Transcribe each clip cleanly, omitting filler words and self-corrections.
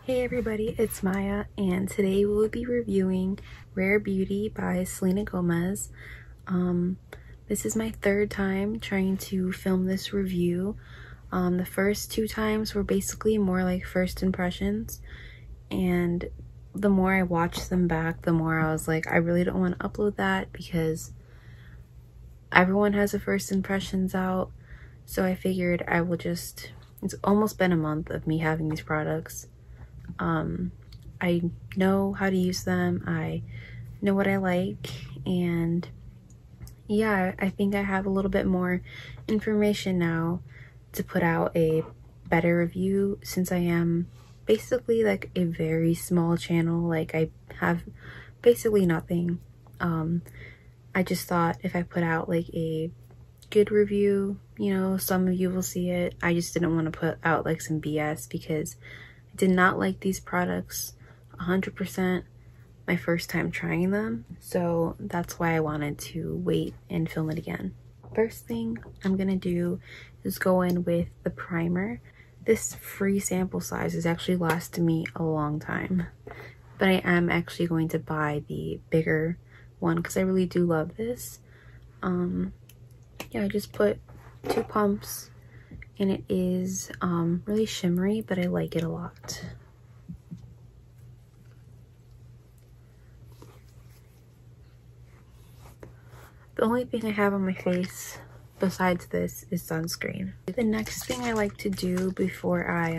Hey everybody, it's Maya, and today we'll be reviewing Rare Beauty by Selena Gomez. This is my third time trying to film this review. The first two times were basically more like first impressions, and the more I watched them back, the more I was like, I really don't want to upload that because everyone has a first impressions out. So I figured I will just, it's almost been a month of me having these products. I know how to use them, I know what I like, and yeah, I think I have a little bit more information now to put out a better review, since I am basically like a very small channel. Like, I have basically nothing. I just thought if I put out like a good review, you know, some of you will see it. I just didn't want to put out like some BS because I did not like these products 100% my first time trying them, so that's why I wanted to wait and film it again. First thing I'm gonna do is go in with the primer. This free sample size has actually lasted me a long time, but I am actually going to buy the bigger one because I really do love this. Yeah, I just put 2 pumps, and it is really shimmery, but I like it a lot. The only thing I have on my face besides this is sunscreen. The next thing I like to do before I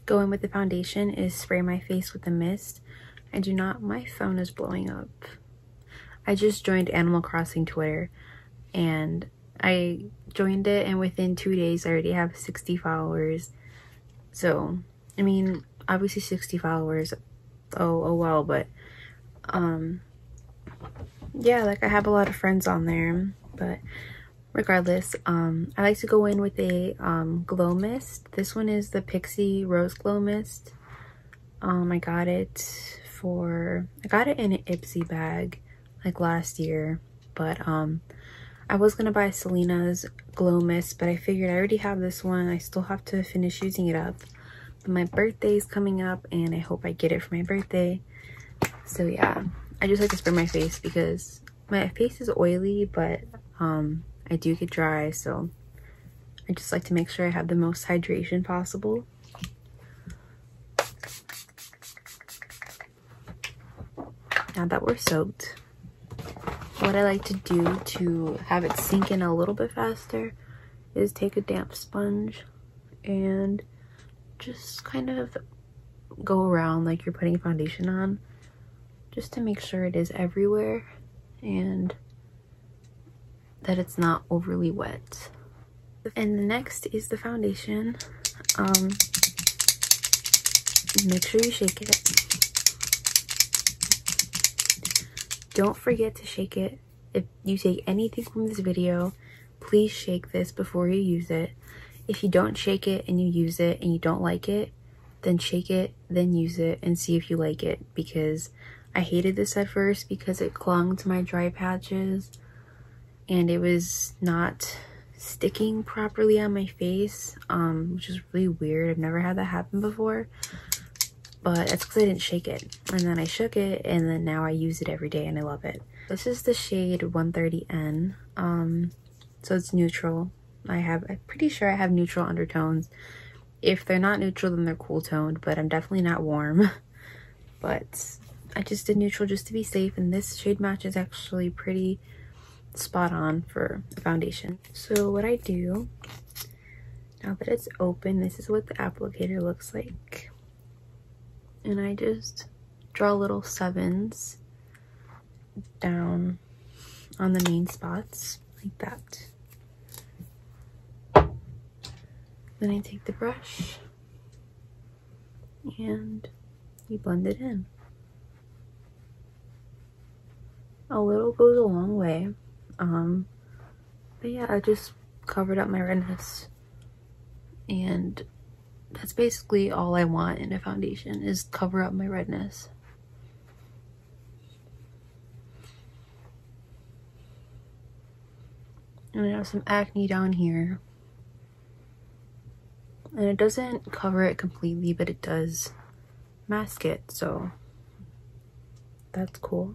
go in with the foundation is spray my face with a mist. I do not, my phone is blowing up. I just joined Animal Crossing Twitter, and I joined it, and within 2 days I already have 60 followers. So I mean, obviously 60 followers, oh well, but yeah, like I have a lot of friends on there. But regardless, I like to go in with a glow mist. This one is the Pixi Rose Glow Mist. I got it in an Ipsy bag like last year, but I was gonna buy Selena's glow mist, but I figured I already have this one. I still have to finish using it up. But my birthday is coming up, and I hope I get it for my birthday. So yeah, I just like to spray my face because my face is oily, but I do get dry, so I just like to make sure I have the most hydration possible. Now that we're soaked, what I like to do to have it sink in a little bit faster is take a damp sponge and just kind of go around like you're putting foundation on, just to make sure it is everywhere and that it's not overly wet. And the next is the foundation. Make sure you shake it. Don't forget to shake it. If you take anything from this video, please shake this before you use it. If you don't shake it and you use it and you don't like it, then shake it, then use it, and see if you like it, because I hated this at first because it clung to my dry patches and it was not sticking properly on my face, which is really weird. I've never had that happen before, but it's because I didn't shake it. And then I shook it, and then now I use it every day and I love it. This is the shade 130N, so it's neutral. I'm pretty sure I have neutral undertones. If they're not neutral, then they're cool toned, but I'm definitely not warm. But I just did neutral just to be safe, and this shade match is actually pretty spot on for a foundation. So what I do, now that it's open, this is what the applicator looks like. And I just draw little 7s down on the main spots like that. Then I take the brush and you blend it in. A little goes a long way. But yeah, I just covered up my redness, and that's basically all I want in a foundation, is cover up my redness. And I have some acne down here. and it doesn't cover it completely, but it does mask it, so that's cool.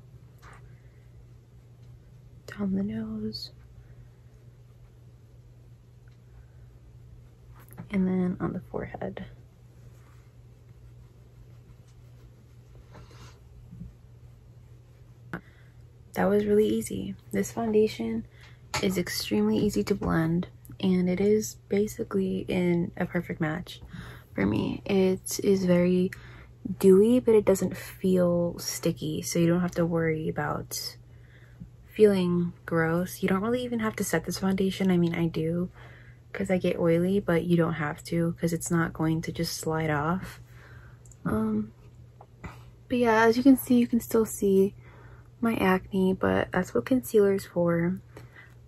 Down the nose, and then on the forehead. That was really easy. This foundation is extremely easy to blend, and it is basically in a perfect match for me. It is very dewy, but it doesn't feel sticky, so you don't have to worry about feeling gross. You don't really even have to set this foundation. I mean, I do because I get oily, but you don't have to because it's not going to just slide off. But yeah, as you can see, you can still see my acne, but that's what concealer is for.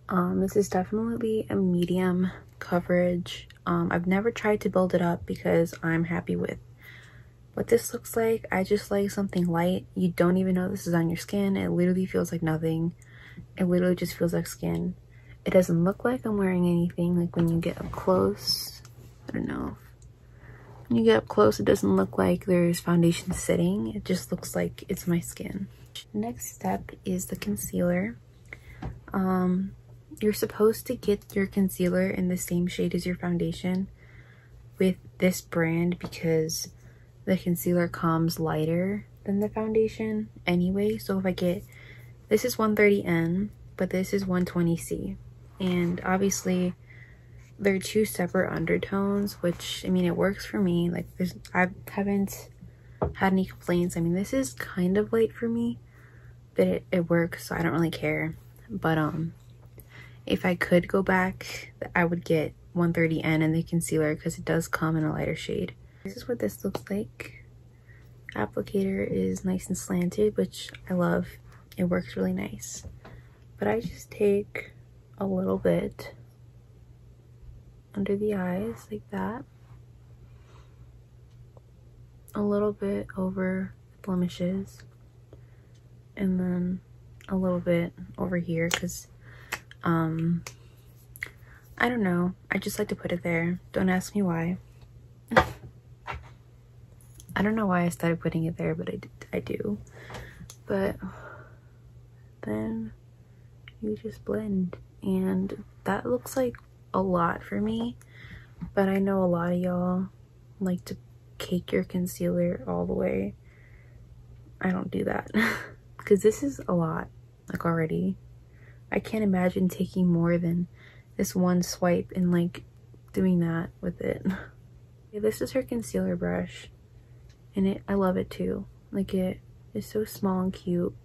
This is definitely a medium coverage. I've never tried to build it up because I'm happy with what this looks like. I just like something light. You don't even know this is on your skin. It literally feels like nothing. It literally just feels like skin. It doesn't look like I'm wearing anything. Like when you get up close, I don't know, when you get up close, it doesn't look like there's foundation sitting. It just looks like it's my skin. Next step is the concealer. You're supposed to get your concealer in the same shade as your foundation with this brand because the concealer comes lighter than the foundation anyway. So if I get, this is 130N, but this is 120C, and obviously they're two separate undertones, which, I mean, it works for me. Like I haven't had any complaints. I mean, this is kind of light for me, but it works, so I don't really care. But if I could go back, I would get 130N in the concealer because it does come in a lighter shade. This is what this looks like. Applicator is nice and slanted, which I love. It works really nice. But I just take a little bit under the eyes like that, a little bit over blemishes, and then a little bit over here because I don't know, I just like to put it there. Don't ask me why. I don't know why I started putting it there, but I do. But then you just blend, and that looks like a lot for me, but I know a lot of y'all like to cake your concealer all the way. I don't do that because this is a lot, like, already. I can't imagine taking more than this one swipe and like doing that with it. Okay, this is her concealer brush, and I love it too. Like, it is so small and cute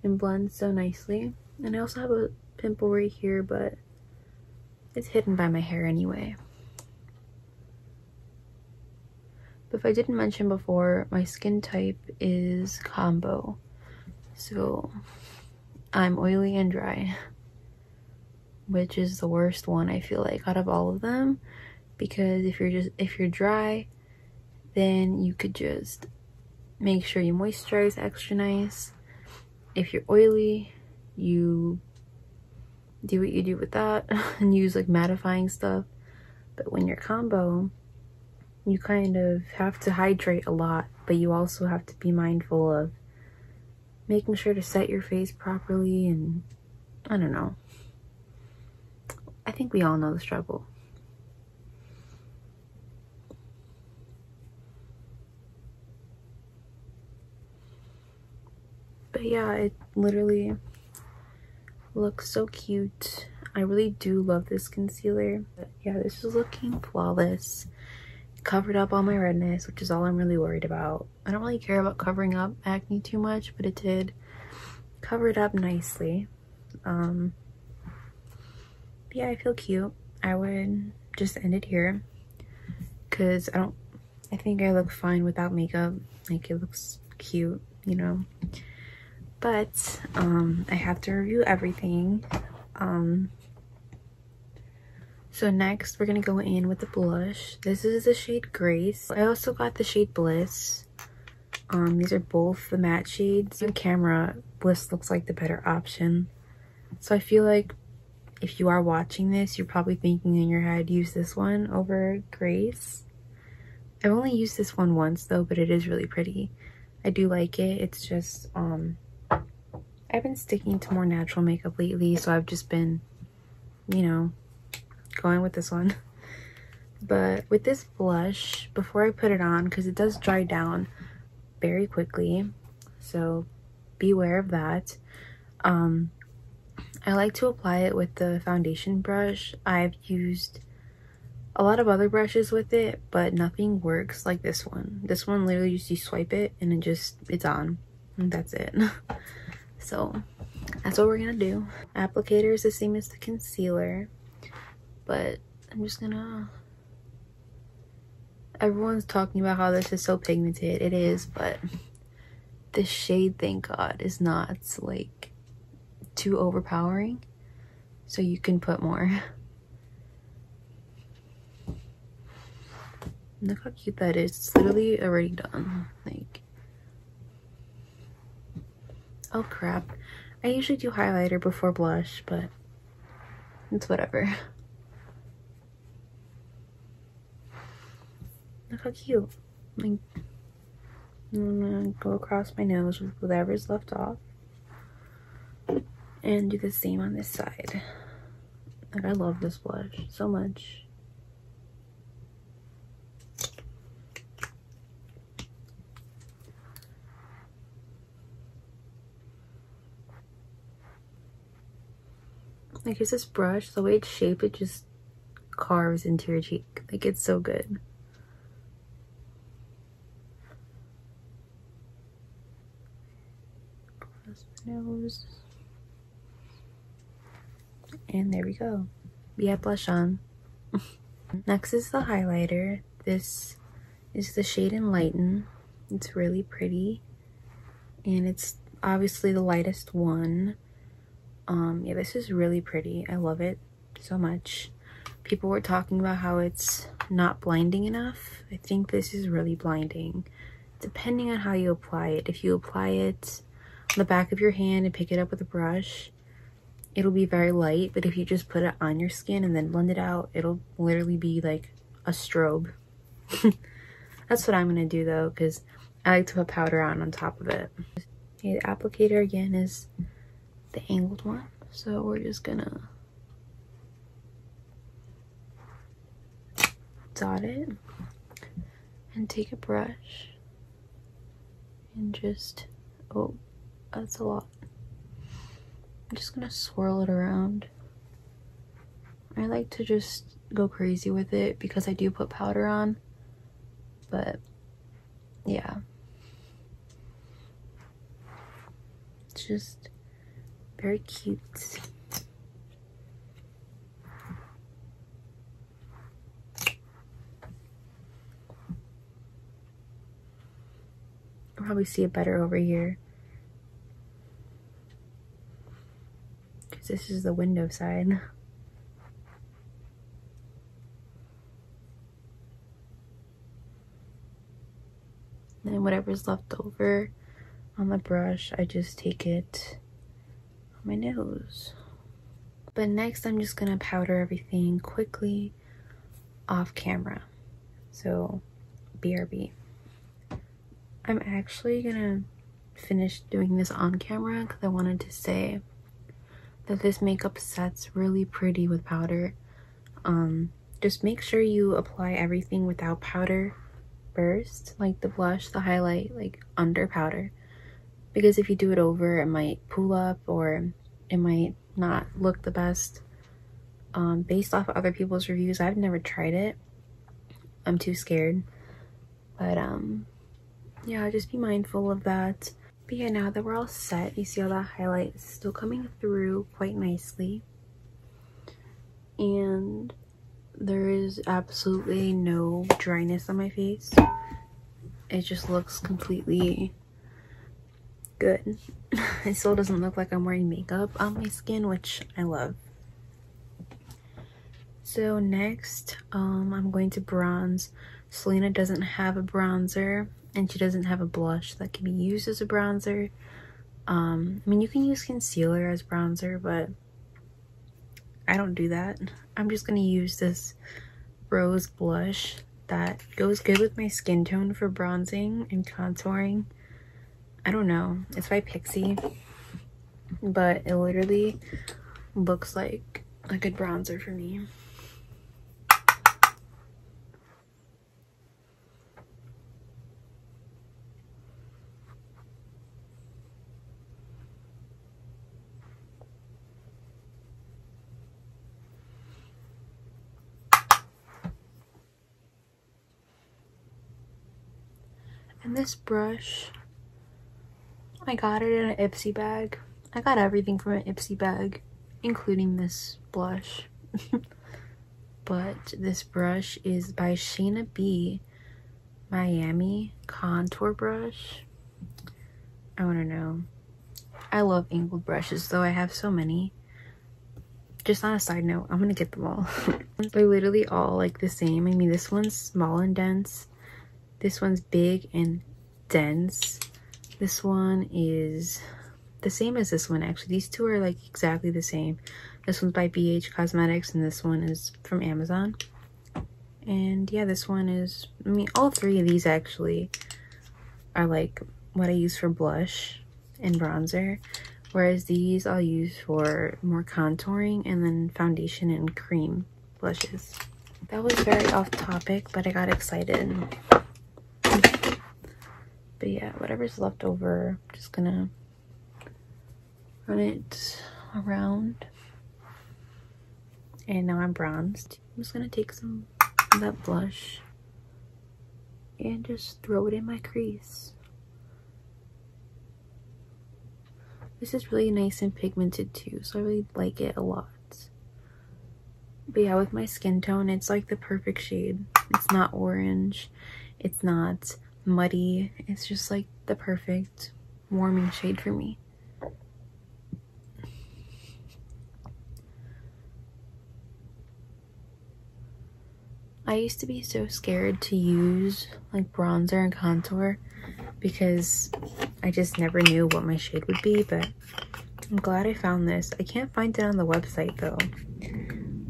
and blends so nicely. And I also have a pimple right here, but it's hidden by my hair anyway. But if I didn't mention before, my skin type is combo. So I'm oily and dry, which is the worst one, I feel like, out of all of them, because if you're dry, then you could just make sure you moisturize extra nice. If you're oily, you do what you do with that and use like mattifying stuff. But when you're combo, you kind of have to hydrate a lot, but you also have to be mindful of making sure to set your face properly, and I don't know. I think we all know the struggle. But yeah, it literally looks so cute. I really do love this concealer. But yeah, this is looking flawless. Covered up all my redness, which is all I'm really worried about. I don't really care about covering up acne too much, but it did cover it up nicely. Yeah, I feel cute. I would just end it here because I think I look fine without makeup. Like, it looks cute, you know. But I have to review everything. So next we're gonna go in with the blush. This is the shade Grace. I also got the shade Bliss. These are both the matte shades. On camera, Bliss looks like the better option. So I feel like if you are watching this, you're probably thinking in your head, use this one over Grace. I've only used this one once though, but it is really pretty. I do like it. It's just I've been sticking to more natural makeup lately, so I've just been, you know, going with this one. But with this blush, before I put it on, because it does dry down very quickly, so beware of that. I like to apply it with the foundation brush. I've used a lot of other brushes with it, but nothing works like this one. This one literally just, you swipe it and it's on, and that's it. So that's what we're gonna do. Applicator is the same as the concealer, but I'm just gonna, everyone's talking about how this is so pigmented. It is, but this shade, thank God, is not like too overpowering, so you can put more. Look how cute that is. It's literally already done. Like, oh crap, I usually do highlighter before blush, but it's whatever. Look how cute. Like, I'm gonna go across my nose with whatever's left off and do the same on this side. Like, I love this blush so much. Like, it's this brush, the way it's shaped, it just carves into your cheek. Like, it's so good. Across my nose. And there we go. We have blush on. Next is the highlighter. This is the shade Enlighten. It's really pretty. And it's obviously the lightest one. Yeah, this is really pretty. I love it so much. People were talking about how it's not blinding enough. I think this is really blinding, depending on how you apply it. If you apply it on the back of your hand and pick it up with a brush, it'll be very light, but if you just put it on your skin and then blend it out, it'll literally be like a strobe. That's what I'm gonna do though, because I like to put powder on top of it. Okay, the applicator again is the angled one, so we're just gonna dot it and take a brush and just, oh, that's a lot. I'm just gonna swirl it around. I like to just go crazy with it because I do put powder on, but yeah, it's just very cute. You'll probably see it better over here because this is the window side. And whatever's left over on the brush, I just take it on my nose. But next, I'm just gonna powder everything quickly off camera. So, BRB. I'm actually gonna finish doing this on camera because I wanted to say that this makeup sets really pretty with powder. Just make sure you apply everything without powder first, like the blush, the highlight, like under powder, because if you do it over, it might pull up or it might not look the best. Based off of other people's reviews, I've never tried it. I'm too scared, but yeah, just be mindful of that. But yeah, now that we're all set, you see all that highlight is still coming through quite nicely, and there is absolutely no dryness on my face. It just looks completely good. It still doesn't look like I'm wearing makeup on my skin, which I love. So next, I'm going to bronze. Selena doesn't have a bronzer, and she doesn't have a blush that can be used as a bronzer. I mean, you can use concealer as bronzer, but I don't do that. I'm just gonna use this rose blush that goes good with my skin tone for bronzing and contouring. I don't know, it's by Pixi, but it literally looks like a good bronzer for me. And this brush, I got it in an Ipsy bag. I got everything from an Ipsy bag, including this blush. But this brush is by Shayna B. Miami contour brush. I want to know. I love angled brushes, though I have so many. Just on a side note, I'm gonna get them all. They're literally all like the same. I mean, this one's small and dense. This one's big and dense. This one is the same as this one, actually. These two are like exactly the same. This one's by BH Cosmetics and this one is from Amazon. And yeah, this one is, I mean, all three of these actually are like what I use for blush and bronzer. Whereas these I'll use for more contouring and then foundation and cream blushes. That was very off topic, but I got excited. But yeah, whatever's left over, I'm just gonna run it around. And now I'm bronzed. I'm just gonna take some of that blush and just throw it in my crease. This is really nice and pigmented too, so I really like it a lot. But yeah, with my skin tone, it's like the perfect shade. It's not orange, it's not muddy, it's just like the perfect warming shade for me. I used to be so scared to use like bronzer and contour because I just never knew what my shade would be, but I'm glad I found this. I can't find it on the website though.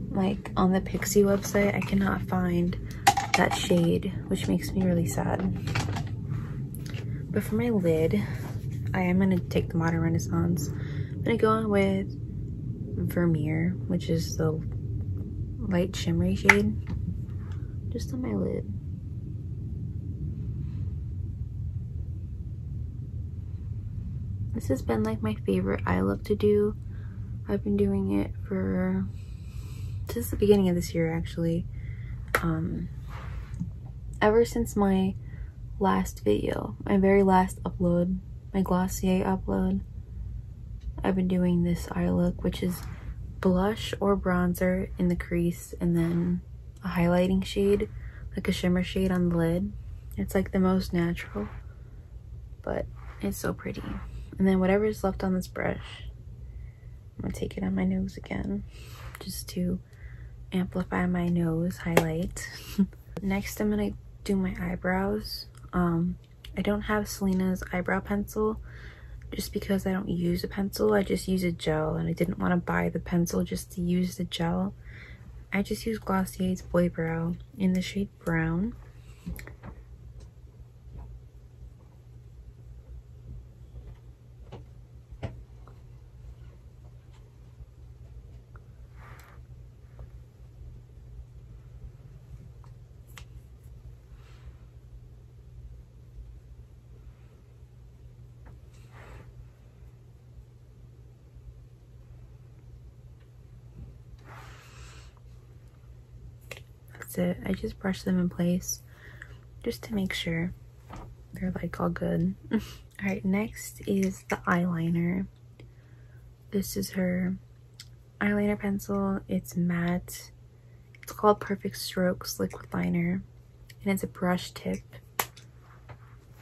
Like on the Pixi website, I cannot find that shade, which makes me really sad. But for my lid, I am gonna take the Modern Renaissance. I'm gonna go on with Vermeer, which is the light shimmery shade, just on my lid. This has been like my favorite eye look to do. I've been doing it for since the beginning of this year, actually. Ever since my last video, my very last upload, my Glossier upload, I've been doing this eye look, which is blush or bronzer in the crease and then a highlighting shade, like a shimmer shade on the lid. It's like the most natural, but it's so pretty. And then whatever is left on this brush, I'm gonna take it on my nose again, just to amplify my nose highlight. Next, I'm gonna do my eyebrows. I don't have Selena's eyebrow pencil, just because I don't use a pencil. I just use a gel, and I didn't want to buy the pencil just to use the gel. I just use Glossier's Boy Brow in the shade Brown. That's it. I just brush them in place just to make sure they're like all good. All right, next is the eyeliner. This is her eyeliner pencil. It's matte. It's called Perfect Strokes Liquid Liner, and it's a brush tip.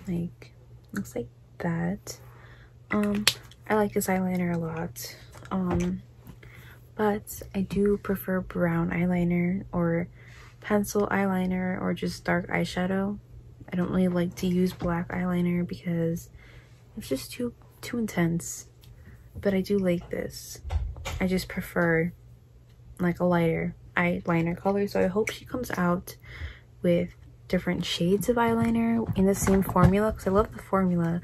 Like, looks like that. I like this eyeliner a lot. But I do prefer brown eyeliner or pencil eyeliner or just dark eyeshadow. I don't really like to use black eyeliner because it's just too intense. But I do like this. I just prefer like a lighter eyeliner color, so I hope she comes out with different shades of eyeliner in the same formula, because I love the formula.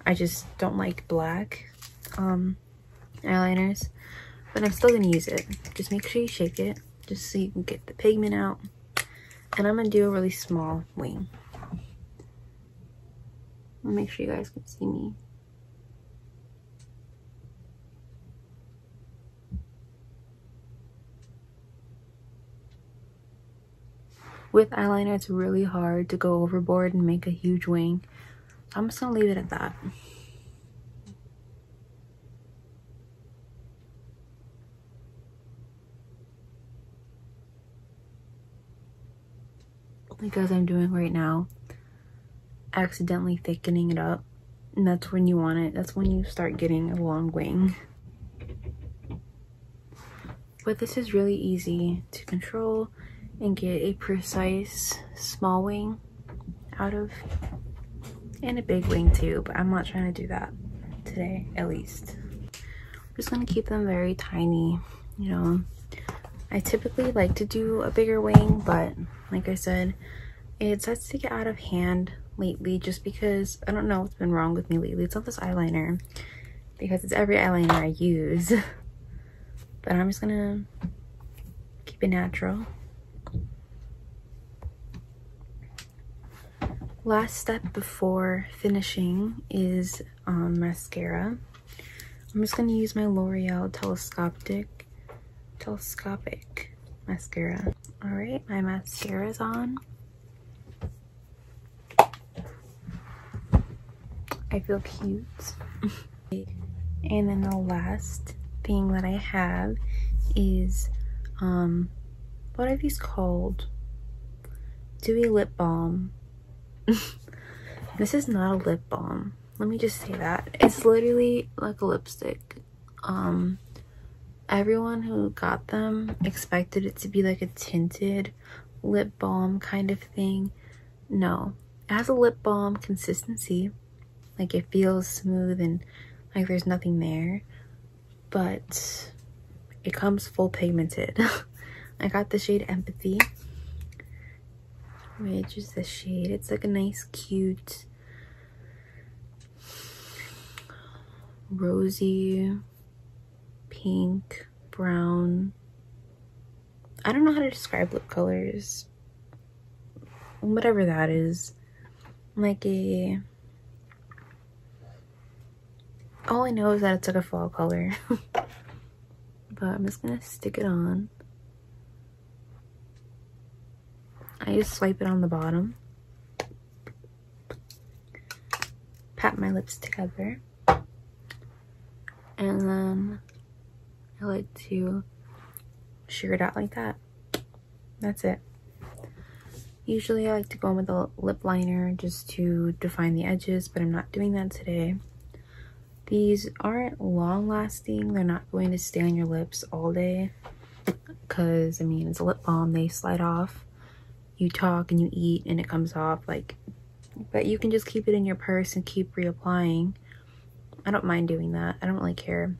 I just don't like black eyeliners, but I'm still gonna use it. Just make sure you shake it just so you can get the pigment out. And I'm gonna do a really small wing. I'll make sure you guys can see me. With eyeliner, it's really hard to go overboard and make a huge wing. I'm just gonna leave it at that. Like as I'm doing right now, accidentally thickening it up. And that's when you want it. That's when you start getting a long wing. But this is really easy to control and get a precise small wing out of, and a big wing too, but I'm not trying to do that today, at least. I'm just gonna keep them very tiny, you know. I typically like to do a bigger wing, but like I said, it starts to get out of hand lately just because I don't know what's been wrong with me lately. It's not this eyeliner, because it's every eyeliner I use. But I'm just gonna keep it natural. Last step before finishing is mascara. I'm just gonna use my L'Oreal telescopic mascara. All right, my mascara is on. I feel cute. And then the last thing that I have is what are these called? Dewy lip balm. This is not a lip balm, let me just say that. It's literally like a lipstick. Everyone who got them expected it to be like a tinted lip balm kind of thing. No, it has a lip balm consistency, like it feels smooth and like there's nothing there, but it comes full pigmented. I got the shade Empathy, which is the shade. It's like a nice cute rosy pink brown. I don't know how to describe lip colors, whatever that is. Like a, all I know is that it's like a fall color. But I'm just gonna stick it on. I just swipe it on the bottom, pat my lips together, and then I like to shear it out like that. That's it. Usually I like to go in with a lip liner just to define the edges, but I'm not doing that today. These aren't long lasting. They're not going to stay on your lips all day because, I mean, it's a lip balm. They slide off. You talk and you eat and it comes off, like, but you can just keep it in your purse and keep reapplying. I don't mind doing that. I don't really care.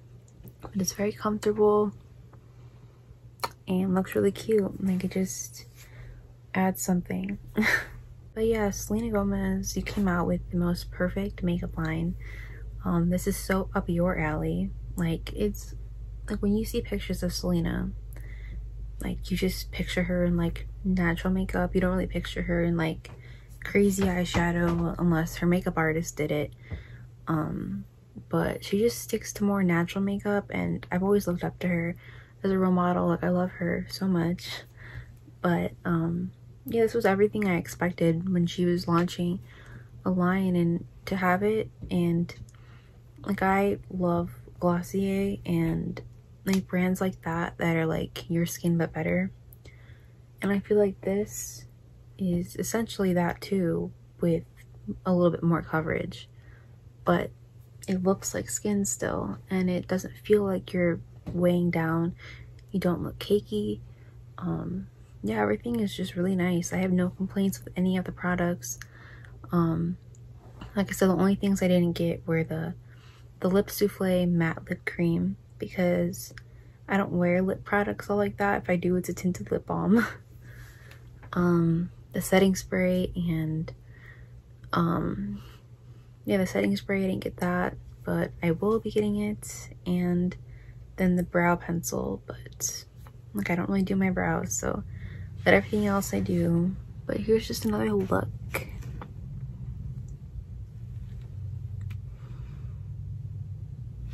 But it's very comfortable and looks really cute. Like, it just adds something. But yeah, Selena Gomez, you came out with the most perfect makeup line. This is so up your alley. Like, it's like when you see pictures of Selena, like, you just picture her in like natural makeup. You don't really picture her in like crazy eyeshadow unless her makeup artist did it. But she just sticks to more natural makeup, and I've always looked up to her as a role model. Like, I love her so much. But yeah, this was everything I expected when she was launching a line, and to have it, and like, I love Glossier and like brands like that that are like your skin but better, and I feel like this is essentially that too, with a little bit more coverage, but it looks like skin still, and it doesn't feel like you're weighing down. You don't look cakey. Yeah, everything is just really nice. I have no complaints with any of the products. Like I said, the only things I didn't get were the lip souffle matte lip cream, because I don't wear lip products all like that. If I do, it's a tinted lip balm. The setting spray and yeah, the setting spray, I didn't get that, but I will be getting it. And then the brow pencil, but like I don't really do my brows, so but everything else I do. But here's just another look.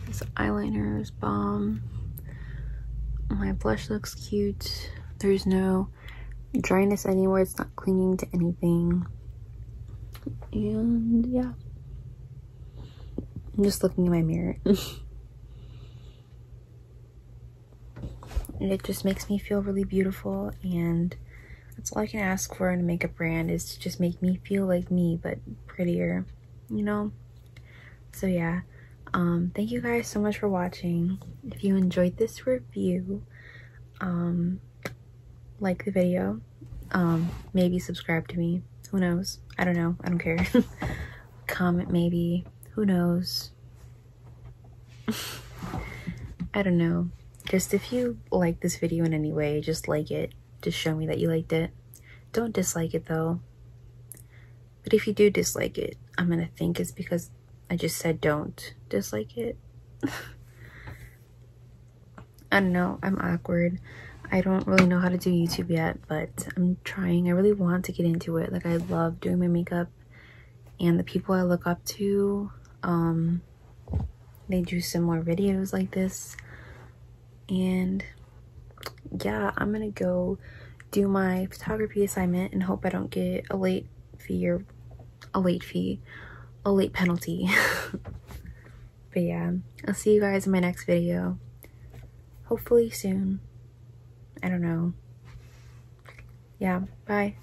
This eyeliner is bomb. My blush looks cute. There's no dryness anywhere. It's not clinging to anything. And yeah, I'm just looking in my mirror. And it just makes me feel really beautiful, and that's all I can ask for in a makeup brand, is to just make me feel like me but prettier, you know? So yeah, thank you guys so much for watching. If you enjoyed this review, like the video, maybe subscribe to me, who knows, I don't know, I don't care. Comment maybe, who knows. I don't know, just if you like this video in any way, just like it, just show me that you liked it. Don't dislike it though, but if you do dislike it, I'm gonna think it's because I just said don't dislike it. I don't know, I'm awkward. I don't really know how to do YouTube yet, but I'm trying. I really want to get into it. Like, I love doing my makeup, and the people I look up to, they do similar videos like this. And yeah, I'm gonna go do my photography assignment and hope I don't get a late penalty. But yeah, I'll see you guys in my next video, hopefully soon. I don't know. Yeah, bye.